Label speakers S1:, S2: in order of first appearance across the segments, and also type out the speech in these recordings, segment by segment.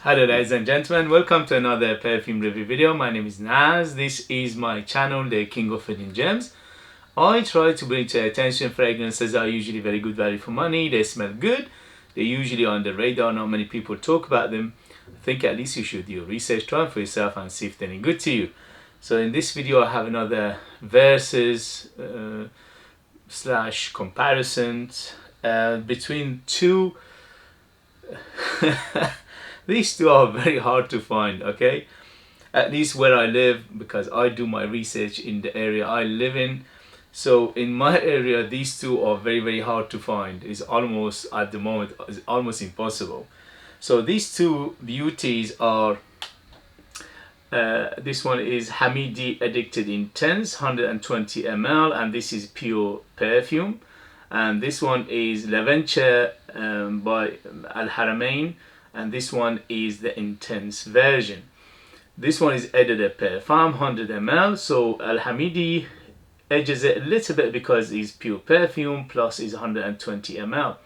S1: Hello ladies and gentlemen, welcome to another perfume review video. My name is Naz. This is my channel, the King of Hidden Gems. I try to bring to your attention fragrances that are usually very good value for money. They smell good. They're usually on the radar. Not many people talk about them. I think at least you should do your research, try them for yourself and see if they're any good to you. So in this video I have another versus slash comparisons between two these two are very hard to find, okay? At least where I live, because I do my research in the area I live in. So in my area, these two are very hard to find. It's almost, at the moment, it's almost impossible. So these two beauties are, this one is Hamidi Addicted Intense 120 ml, and this is pure perfume. And this one is Laventure by Al Haramain, and this one is the intense version. This one is edited Perfume 100 ml, so Al Hamidi edges it a little bit because it's pure perfume plus is 120 ml.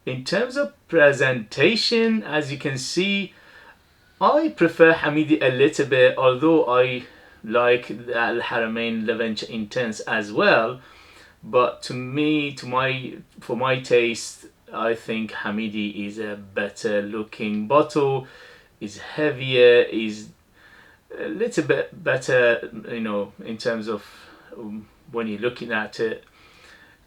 S1: In terms of presentation, as you can see, I prefer Hamidi a little bit, although I like the Al Haramain Laventure Intense as well. But to me, for my taste, I think Hamidi is a better looking bottle, is heavier, is a little bit better, you know, in terms of when you're looking at it.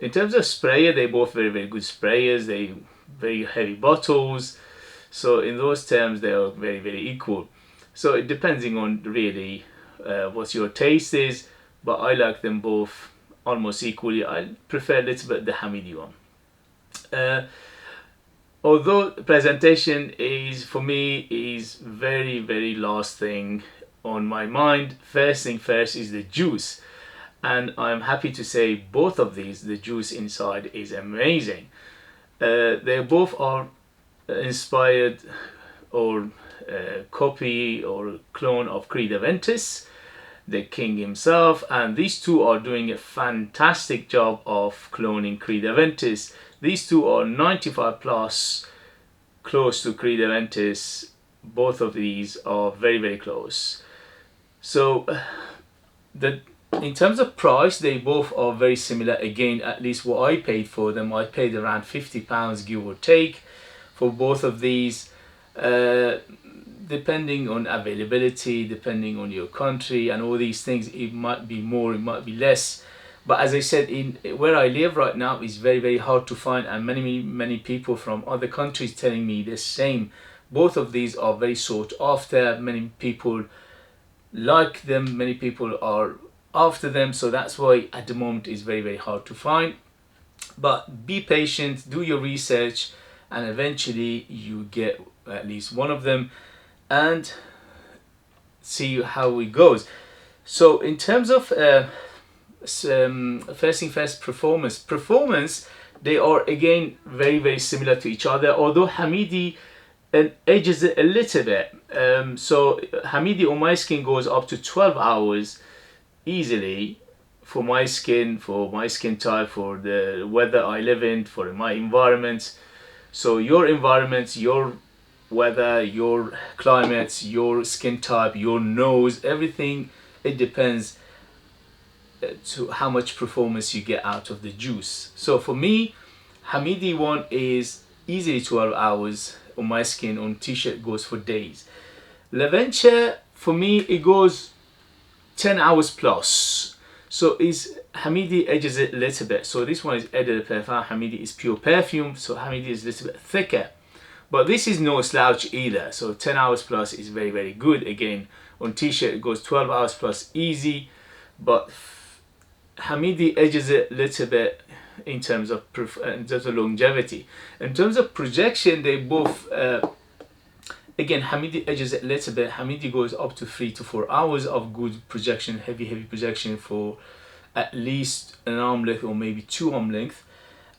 S1: In terms of sprayer, they're both very good sprayers. They very heavy bottles, so in those terms they are very equal. So it depending on really what your taste is, but I like them both almost equally. I prefer a little bit the Hamidi one. Although presentation is, for me, is very last thing on my mind. First thing first is the juice, and I'm happy to say both of these, the juice inside is amazing. They both are inspired or copy or clone of Creed Aventus, the king himself, and these two are doing a fantastic job of cloning Creed Aventus. These two are 95 plus, close to Creed Aventus. Both of these are very close. So in terms of price, they both are very similar. Again, at least what I paid for them, I paid around £50 give or take for both of these. Depending on availability, depending on your country and all these things, it might be more, it might be less. But as I said, in where I live right now is very hard to find, and many people from other countries telling me the same. Both of these are very sought after. Many people like them, many people are after them, so that's why at the moment it's very hard to find. But be patient, do your research, and eventually you get at least one of them and see how it goes. So in terms of first thing first, performance, they are again very similar to each other, although Hamidi edges it a little bit. So Hamidi on my skin goes up to 12 hours easily for my skin type, for the weather I live in, for my environment. So your environment, your weather, your climate, your skin type, your nose, everything, it depends to how much performance you get out of the juice. So for me, Hamidi one is easily 12 hours on my skin. On t-shirt goes for days. Laventure, for me, it goes 10 hours plus. So is Hamidi edges it a little bit. So this one is edited perfume. Hamidi is pure perfume, so Hamidi is a little bit thicker. But this is no slouch either. So 10 hours plus is very good. Again, on t-shirt it goes 12 hours plus easy, but Hamidi edges it a little bit in terms of longevity. In terms of projection, they both again, Hamidi edges it a little bit. Hamidi goes up to 3 to 4 hours of good projection, heavy projection for at least an arm length or maybe 2 arm length,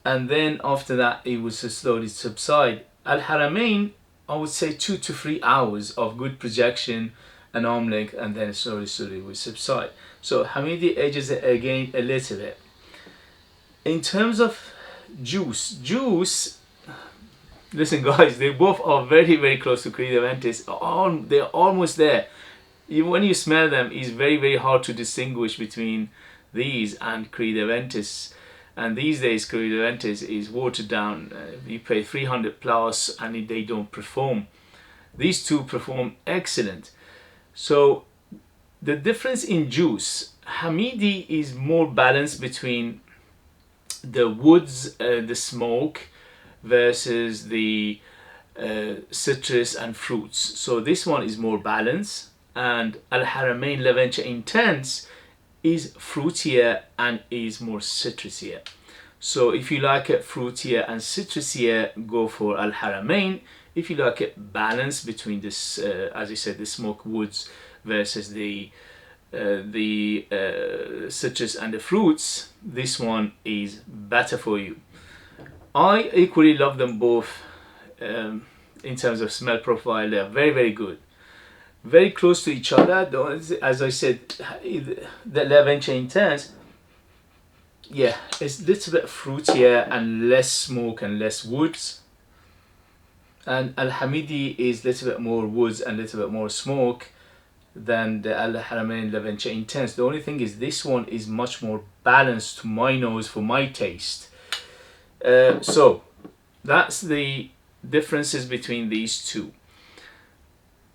S1: and then after that it will slowly subside. Al Haramain, I would say 2 to 3 hours of good projection, an arm length, and then slowly will subside. So Hamidi edges it again a little bit. In terms of juice, listen guys, they both are very very close to Creed Aventus. They're almost there. When you smell them, it's very very hard to distinguish between these and Creed Aventus. And these days Creed Aventus is watered down. You pay 300 plus and they don't perform. These two perform excellent. So the difference in juice, Hamidi is more balanced between the woods, the smoke, versus the citrus and fruits. So this one is more balanced, and Al Haramain Levenche Intense is fruitier and is more citrusier. So if you like it fruitier and citrusier, go for Al Haramain. If you like it balanced between this, as I said, the smoke woods versus the citrus and the fruits, this one is better for you. I equally love them both. In terms of smell profile, they are very very good, very close to each other. As I said, the Levenche Intense, yeah, it's a little bit fruitier and less smoke and less woods, and Al Hamidi is a little bit more woods and a little bit more smoke than the Al Haramain Levenche Intense. The only thing is this one is much more balanced to my nose for my taste. So that's the differences between these two.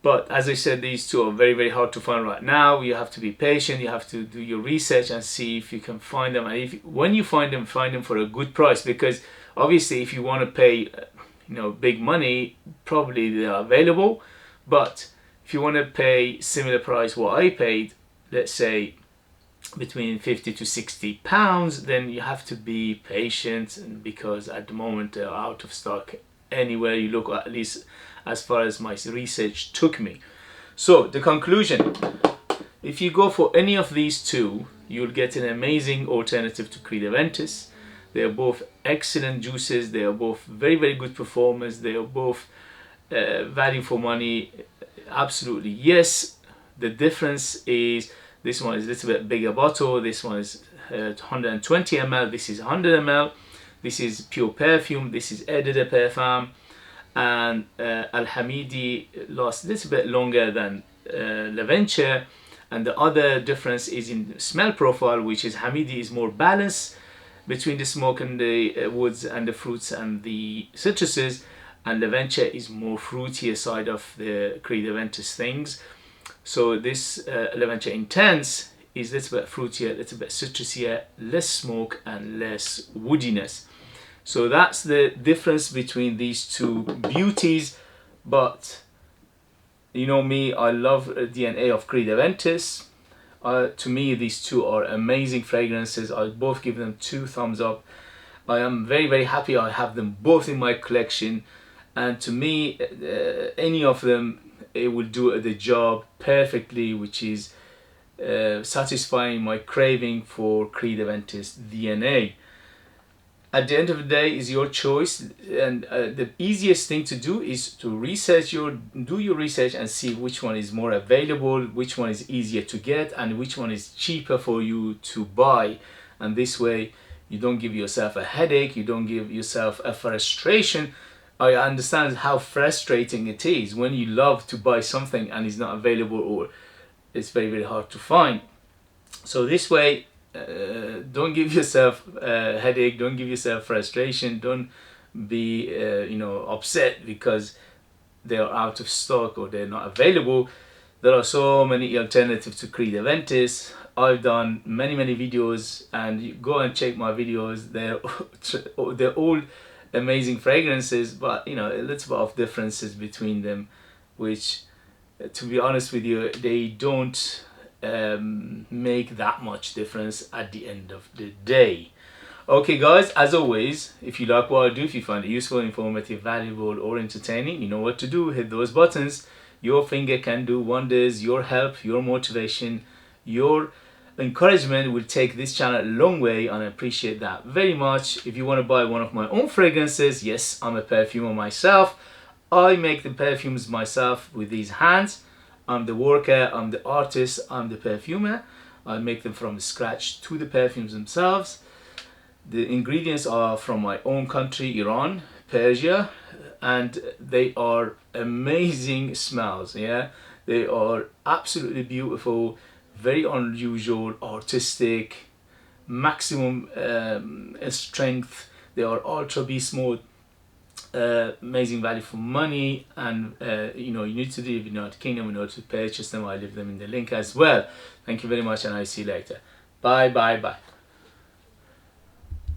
S1: But as I said, these two are very very hard to find right now. You have to be patient, you have to do your research and see if you can find them, and when you find them for a good price, because obviously if you want to pay big money, probably they are available. But if you want to pay similar price what I paid, let's say between 50 to 60 pounds, then you have to be patient, because at the moment they're out of stock anywhere you look, at least as far as my research took me. So the conclusion, if you go for any of these two, you'll get an amazing alternative to Creed Aventus. They are both excellent juices, they are both very very good performers, they are both value for money. Absolutely yes. The difference is this one is a little bit bigger bottle, this one is 120 ml, this is 100 ml, this is pure perfume, this is Eau de Parfum, and Al Hamidi lasts a little bit longer than Levenche. And the other difference is in smell profile, which is Hamidi is more balanced between the smoke and the woods and the fruits and the citruses, and Levenche is more fruitier side of the Creed Aventus things. So this Levenche Intense is a little bit fruitier, a little bit citrusier, less smoke and less woodiness. So that's the difference between these two beauties. But you know me, I love DNA of Creed Aventus. To me, these two are amazing fragrances. I both give them 2 thumbs up. I am very very happy I have them both in my collection, and to me any of them, it will do the job perfectly, which is satisfying my craving for Creed Aventus DNA. At the end of the day, is your choice, and the easiest thing to do is to do your research and see which one is more available, which one is easier to get, and which one is cheaper for you to buy. And this way you don't give yourself a headache, you don't give yourself a frustration. I understand how frustrating it is when you love to buy something and it's not available, or it's very very hard to find. So this way, don't give yourself a headache, don't give yourself frustration, don't be upset because they are out of stock or they're not available. There are so many alternatives to Creed Aventus. I've done many videos, and you go and check my videos. They're all amazing fragrances, but a little bit of differences between them, which to be honest with you, they don't make that much difference at the end of the day. Okay guys, as always, if you like what I do, if you find it useful, informative, valuable or entertaining, you know what to do. Hit those buttons. Your finger can do wonders. Your help, your motivation, your encouragement will take this channel a long way, and I appreciate that very much. If you want to buy one of my own fragrances, yes, I'm a perfumer myself. I make the perfumes myself with these hands. I'm the worker, I'm the artist, I'm the perfumer. I make them from scratch to the perfumes themselves. The ingredients are from my own country, Iran. Persia, and they are amazing smells. Yeah, they are absolutely beautiful, very unusual, artistic, maximum strength. They are ultra beast mode, amazing value for money, and you know, you need to live in the United Kingdom in order to purchase them. I leave them in the link as well. Thank you very much, and I see you later. Bye bye bye.